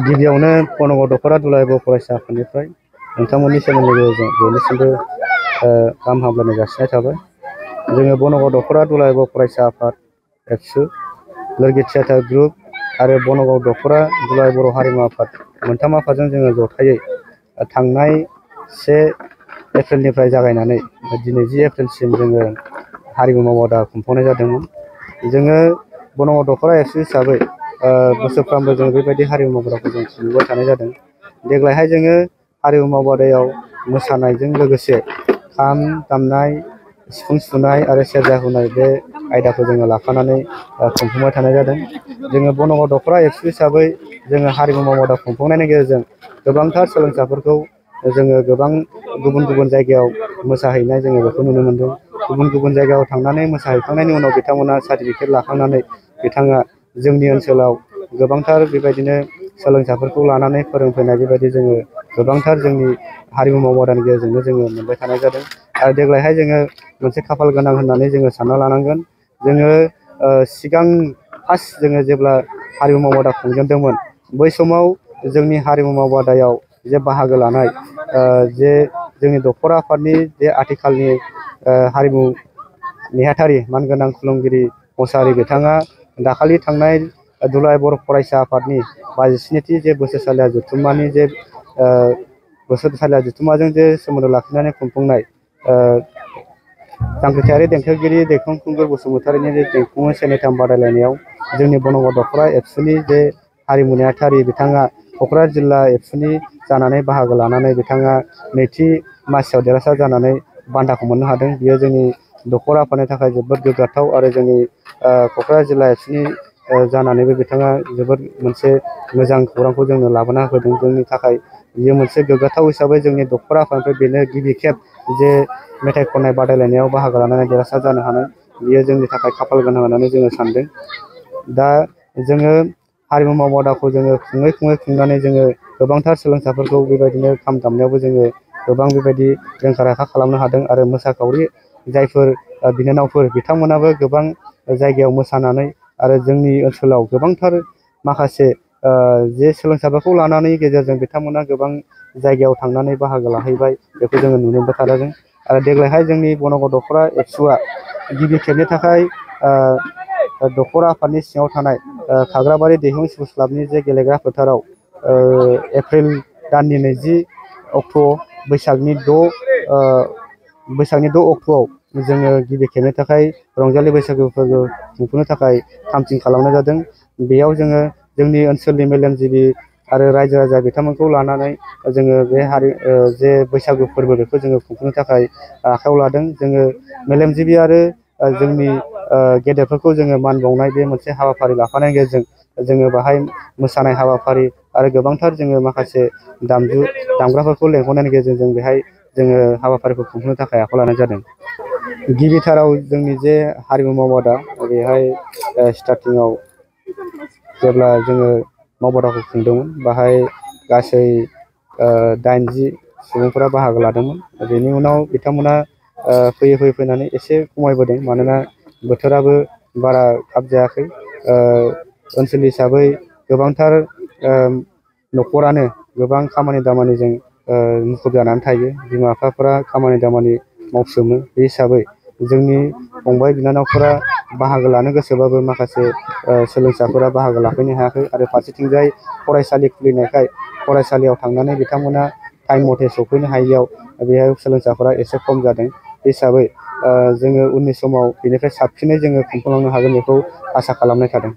गिबियावनो बनगाव दख'रा दुलाराय बर' फरायसा आफादनिफ्राय नोंथांमोननि सोमोन्दै बयनिसिमबो गाहाम हामलायनाय जासिनाय थाबाय। जोङो बनगाव दख'रा दुलाराय बर' फरायसा आफाद एबसु, लोरगि थियाटार ग्रुप आरो बनगाव दख'रा दुलाराय बर' हारिमु आफाद मोनथाम आफादजों जोङो जथायै थांनाय 1 एप्रिलनिफ्राय जागायनानै दिनै 10 एप्रिलसिम जोङो हारिमु मावबादा खुंफुंनाय जादोंमोन। जोङो बनगाव दख'रा एबसु हिसाबै बोसोरफ्रोमबो जों बेबायदि हारिमु मावबादाखौ जों खुंबोबाय थानाय जादों। देग्लायहाय जोङो हारिमु मावबादायाव मोसानायजों लोगोसे खाम दामनाय, सिफुं सुनाय आरो सेरजा हुनाय बे आयदाखौ जोङो लाफानानै खुंफुंबाय थानाय जादों। जोङो बनगाव दख'रा एबसु हिसाबै जोङो हारिमु मावबादा खुंफुंनायनि गेजेरजों गोबांथार सोलोंसाफोरखौ जोङो गोबां गुबुन गुबुन जायगायाव मोसाहैनाय जोङो बेखौ नुनो मोनदों। गुबुन गुबुन जायगायाव थांनानै मोसाहैखांनायनि उनाव बिथांमोना सार्टिफिकेट लाखांनानै बिथाङा जोंनि ओनसोलाव गोबांथार बेबायदिनो सोलोंसाफोरखौ लानानै फोरोंफैनाय बेबायदि जोङो गोबांथार जोंनि हारिमु मावबादानि गेजेरजोंनो जोङो मोनबाय थानाय जादों। आरो देग्लायहाय जोङो मोनसे खाफाल गोनां होननानै जोङो सानना लानांगोन। जोङो सिगां फार्स्ट जोङो जेब्ला हारिमु मावबादा खुंजेनदोंमोन बै समाव जोंनि हारिमु मावबादायाव जे बाहागो लानाय जे जोंनि दख'रा आफादनि जे आथिखालनि हारिमु नेहाथारि मानगोनां खुलुमगिरि मसाहारि बिथाङा दाखालि थांनाय दुलाराय बर' फरायसा आफादनि 57थि जे बोसोरसालिया जथुम्मानि जे बोसोरसालिया जथुम्माजों जे सोमोन्दो लाखिनानै खुंफुंनाय जांख्रिथायारि देंखोगिरि दैखां खुंगुर बसुमतारिनि जे देंखोमु सेनेथाम बादायलायनायाव जोंनि बनगाव दख'रा एबसुनि जे हारिमु नेहाथारि बिथाङा क'क्राझार जिल्ला एबसुनि जानानै बाहागो लानानै बिथाङा नैथि मासियाव देरहासार जानानै बान्थाखौ मोननो हादों। बियो जोंनि दख'रा आफादनि थाखाय जोबोद गोग्गाथाव आरो जोंनि क'क्राझार जिल्ला एबसुनि जानानैबो बिथाङा जोबोद मोनसे मोजां खौरांखौ जोंनो लाबोना होदों। जोंनि थाखाय बियो मोनसे गोग्गाथाव हिसाबै जोंनि दख'रा आफादनिफ्राय बेनो गिबि खेब जे मेथाइ खननाय बादायलायनायाव बाहागो लानानै देरहासार जानो हानाय, बियो जोंनि थाखाय खाफाल गोनां होननानै जोङो सानदों। दा जोङो हारिमु मावबादाखौ जोङो खुङै खुंनानै जोङो गोबांथार सोलोंसाफोरखौ बेबायदिनो खाम दामनायावबो जोङो गोबां बेबायदि रोंखा राखा खालामनो हादों आरो मोसाखावरि जायफोर बिनानावफोर बिथांमोनाबो गोबां जायगायाव मोसानानै आरो जोंनि ओनसोलाव गोबांथार माखासे जे सोलोंसाफोरखौ लानानै गेजेरजों बिथांमोना गोबां जायगायाव थांनानै बाहागो लाहैबाय, बेखौ जोङो नुनो मोनबाय थादों। आरो देग्लायहाय जोंनि बनगाव दख'रा एबसुआ गिबि खेबनि थाखाय दख'रा आफादनि सिङाव थानाय खाग्राबारि दैहुं स्पर्टस क्लाबनि जे गेलेग्रा फोथाराव एप्रिल दाननि 20 अक्ट' बैसागनि 6 अक्ट'आव जोङो गिबि खेबनि थाखाय रंजालि बैसागु फोरबो खुंफुंनो थाखाय थाम-थिम खालामनाय जादों। बेयाव जोङो जोंनि ओनसोलनि मेलेमजिबि आरो रायजो राजा बिथांमोनखौ लानानै जोङो बे जे बैसागु फोरबो बेखौ जोङो खुंफुंनो थाखाय आखायाव लादों। जोङो मेलेमजिबि आरो जोंनि गेदेरफोरखौ जोङो मान बावनाय बे मोनसे हाबाफारि लाफानायनि गेजेरजों जोङो बाहाय मोसानाय हाबाफारि आरो गोबांथार जोङो माखासे दामग्राफोरखौ लेंहरनायनि गेजेरजों बेहाय जोङो हाबाफारिखौ खुंफुंनो थाखाय आखायाव लानाय जादों। गिबिथाराव जोंनि जे हारिमु मावबादा बेहाय स्टार्टिङाव जेब्ला जोङो मावबादाखौ खुंदोंमोन बाहाय गासै 80 सुबुंफोरा बाहागो लादोंमोन। बेनि उनाव बिथांमोना फैयै फैनानै एसे खमायबोदों, मानोना बोथोराबो बारा खाब जायाखै। ओनसोल हिसाबै गोबांथार न'खरानो गोबां खामानि दामानिजों मुखुब जानानै थायो। बिमा बिफाफोरा खामानि दामानि मावसोमो। बे हिसाबै जोंनि फंबाय बिनानावफोरा बाहागो लानो गोसोबाबो माखासे सोलोंसाफोरा बाहागो लाफैनो हायाखै आरो फारसेथिंजाय फरायसालि खुलिनायखाय फरायसालियाव थांनानै बिथांमोना टाइम मथे सफैनो हायैयाव बेहाय सोलोंसाफोरा एसे खम जादों। बे हिसाबै जोङो उननि समाव बेनिफ्राय साबसिनै जोङो खुंफुंलांनो हागोन बेखौ आसा खालामनाय थादों।